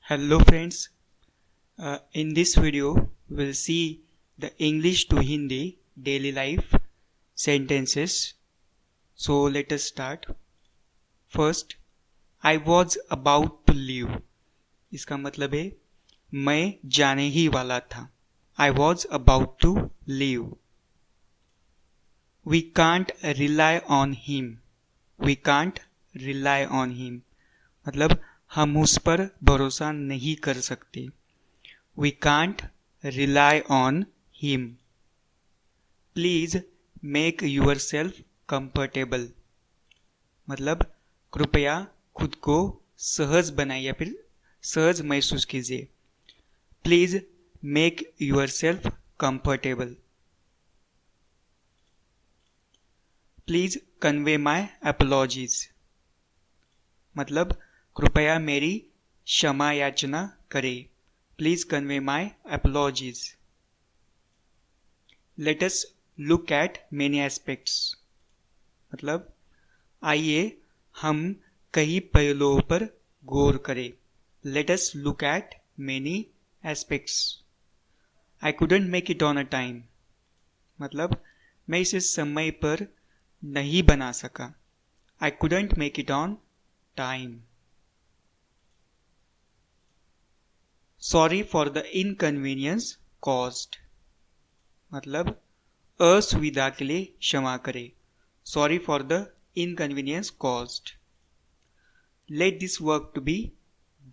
Hello friends, in this video we'll see the English to Hindi daily life sentences. So let us start. First, I was about to leave. इसका मतलब है मैं जाने ही वाला था. I was about to leave. We can't rely on him. We can't rely on him. मतलब हम उस पर भरोसा नहीं कर सकते. We can't rely on him. Please make yourself comfortable. मतलब कृपया खुद को सहज बनाइए या फिर सहज महसूस कीजिए. Please make yourself comfortable. Please convey my apologies. मतलब कृपया मेरी क्षमा याचना करें. Please convey my apologies. Let us look at many aspects. मतलब आइए हम कई पहलुओं पर गौर करें. Let us look at many aspects. I couldn't make it on a time. मतलब मैं इसे समय पर नहीं बना सका. I couldn't make it on time. Sorry for the inconvenience caused. मतलब असुविधा के लिए क्षमा करें. Sorry for the inconvenience caused. Let this work to be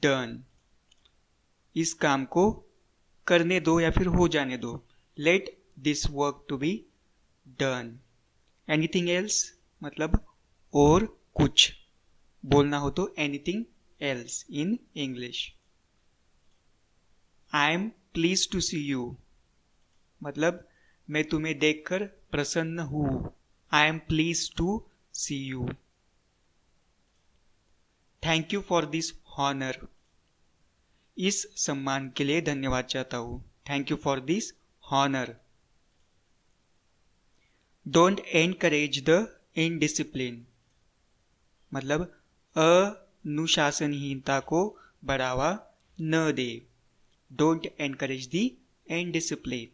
done. इस काम को करने दो या फिर हो जाने दो. Let this work to be done. Anything else? मतलब और कुछ बोलना हो तो anything else in English. I am pleased to see you. मतलब मैं तुम्हें देखकर प्रसन्न हूँ. I am pleased to see you. Thank you for this honor. इस सम्मान के लिए धन्यवाद चाहता हूँ. Thank you for this honor. Don't encourage the indiscipline. मतलब अनुशासनहीनता को बढ़ावा न दे. Don't encourage the indiscipline.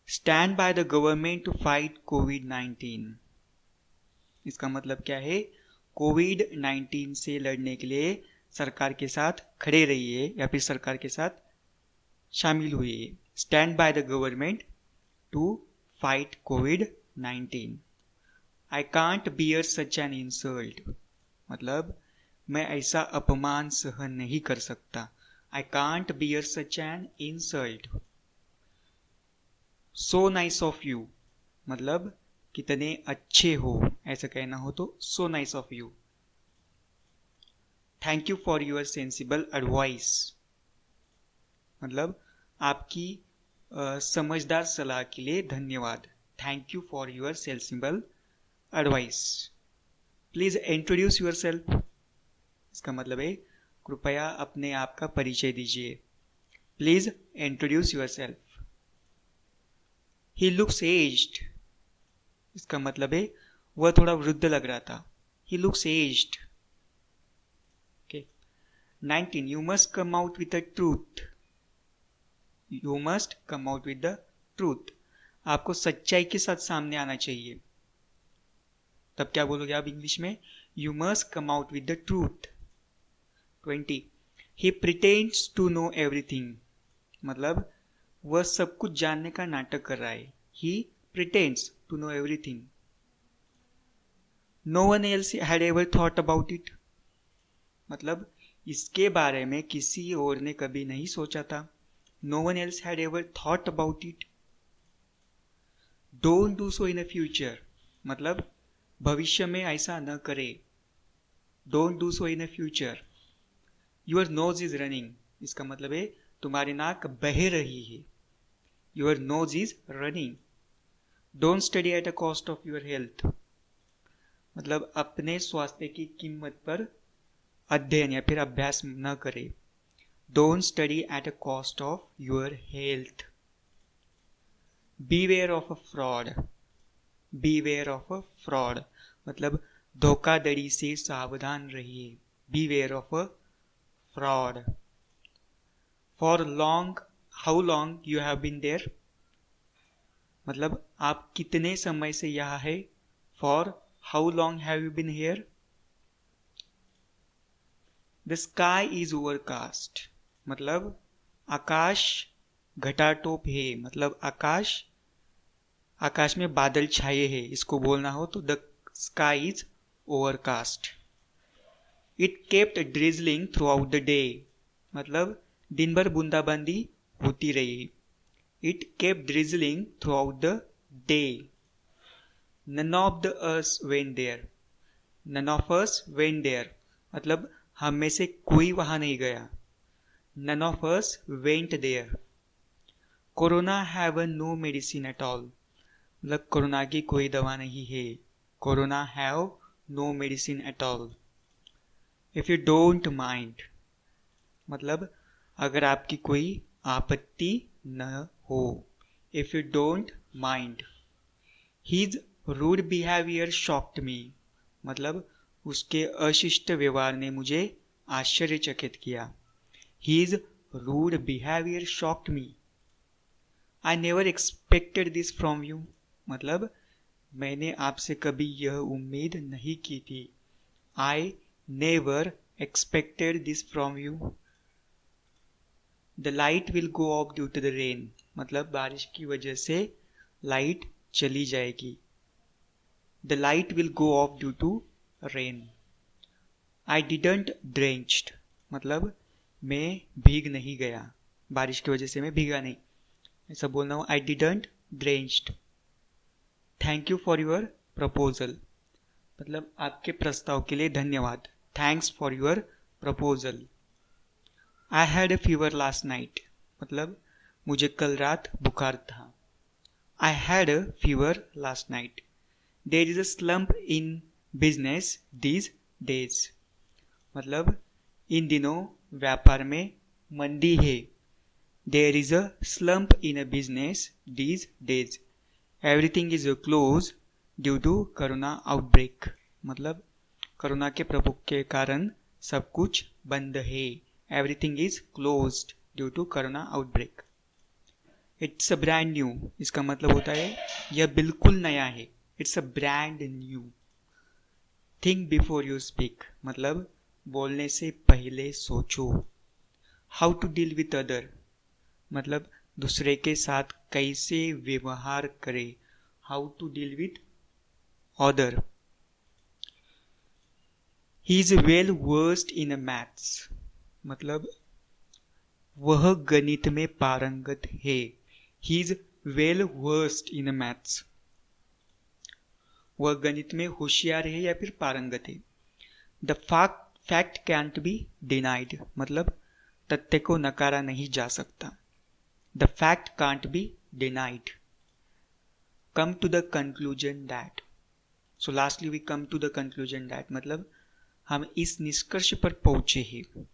Stand by the government to fight COVID-19. इसका मतलब क्या है? कोविड-19 से लड़ने के लिए सरकार के साथ खड़े रहिए या फिर सरकार के साथ शामिल हुए. Stand by the government to fight COVID-19. I can't bear such an insult. मतलब मैं ऐसा अपमान सहन नहीं कर सकता. I can't bear such an insult. So nice of you. मतलब कितने अच्छे हो, ऐसा कहना हो तो so nice of you. Thank you for your sensible advice. मतलब आपकी समझदार सलाह के लिए धन्यवाद. Thank you for your sensible advice. Please introduce yourself. इसका मतलब है कृपया अपने आप का परिचय दीजिए. Please introduce yourself. He looks aged. इसका मतलब है वह थोड़ा वृद्ध लग रहा था. He looks aged. Okay. 19. You must come out with the truth. You must come out with the truth. आपको सच्चाई के साथ सामने आना चाहिए. तब क्या बोलोगे आप इंग्लिश में? You must come out with the truth. 20. He pretends to know everything. मतलब वह सब कुछ जानने का नाटक कर रहा है. He pretends to know everything. No one else had ever thought about it. मतलब इसके बारे में किसी और ने कभी नहीं सोचा था. No one else had ever thought about it. Don't do so in the future. मतलब भविष्य में ऐसा न करे. Don't do so in the future. Your nose is running. इसका मतलब है तुम्हारी नाक बह रही है. Your nose is running. Don't study at a cost of your health. मतलब अपने स्वास्थ्य की कीमत पर अध्ययन या फिर अभ्यास न करे. Don't study at a cost of your health. Beware of a fraud. Beware of a fraud. मतलब धोखाधड़ी से सावधान रहिए. Beware of a fraud. For long, how long you have been there? मतलब आप कितने समय से यहाँ है? For how long have you been here? The sky is overcast. मतलब आकाश घटाटोप है, मतलब आकाश में बादल छाए हैं, इसको बोलना हो तो the sky is overcast. It kept drizzling throughout the day, मतलब दिन भर बूंदाबांदी होती रही. It kept drizzling throughout the day. None of the us went there. None of us went there, मतलब हम में से कोई वहां नहीं गया. None of us went there. Corona have no medicine at all, मतलब कोरोना की कोई दवा नहीं है. Corona have no medicine at all. If you don't mind, मतलब अगर आपकी कोई आपत्ति न हो. If you don't mind. His rude behaviour shocked me, मतलब उसके अशिष्ट व्यवहार ने मुझे आश्चर्यचकित किया. His rude behaviour shocked me. I never expected this from you, मतलब मैंने आपसे कभी यह उम्मीद नहीं की थी. I never expected this from you. The light will go off due to the rain, मतलब बारिश की वजह से लाइट चली जाएगी. The light will go off due to rain. I didn't drenched, मतलब मैं भीग नहीं गया, बारिश की वजह से मैं भीगा नहीं, ऐसा बोलना हो. I didn't drenched. Thank you for your proposal, मतलब आपके प्रस्ताव के लिए धन्यवाद. Thanks for your proposal. I had a fever last night, मतलब मुझे कल रात बुखार था. I had a fever last night. There is a slump in business these days, मतलब इन दिनों व्यापार में मंदी है. There is a slump in a business these days. Everything is close due to corona outbreak, मतलब कोरोना के प्रकोप के कारण सब कुछ बंद है. Everything is closed due to corona outbreak. It's a brand new, इसका मतलब होता है यह बिल्कुल नया है. It's a brand new. Think before you speak, मतलब बोलने से पहले सोचो. How to deal with other, मतलब दूसरे के साथ कैसे व्यवहार करें. How to deal with other. He is well versed in maths, मतलब वह गणित में पारंगत है. He is well versed in maths, वह गणित में होशियार है या फिर पारंगत है. The fact can't be denied, मतलब तथ्य को नकारा नहीं जा सकता. The fact can't be denied. Come to the conclusion that. So lastly we come to the conclusion that, मतलब हम इस निष्कर्ष पर पहुंचे हैं.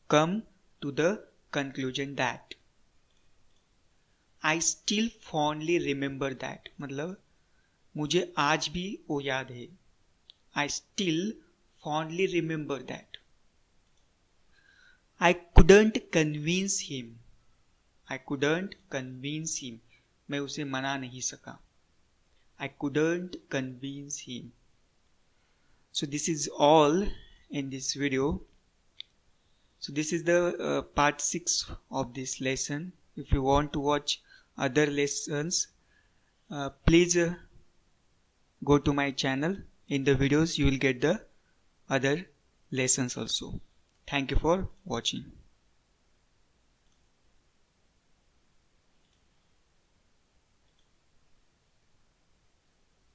Come to the conclusion that. I still fondly remember that, मतलब मुझे आज भी वो याद है. I still fondly remember that. I couldn't convince him. I couldn't convince him. मैं उसे मना नहीं सका. I couldn't convince him. So this is all in this video. So this is the part 6 of this lesson. If you want to watch other lessons, please go to my channel. In the videos you will get the other lessons also. Thank you for watching.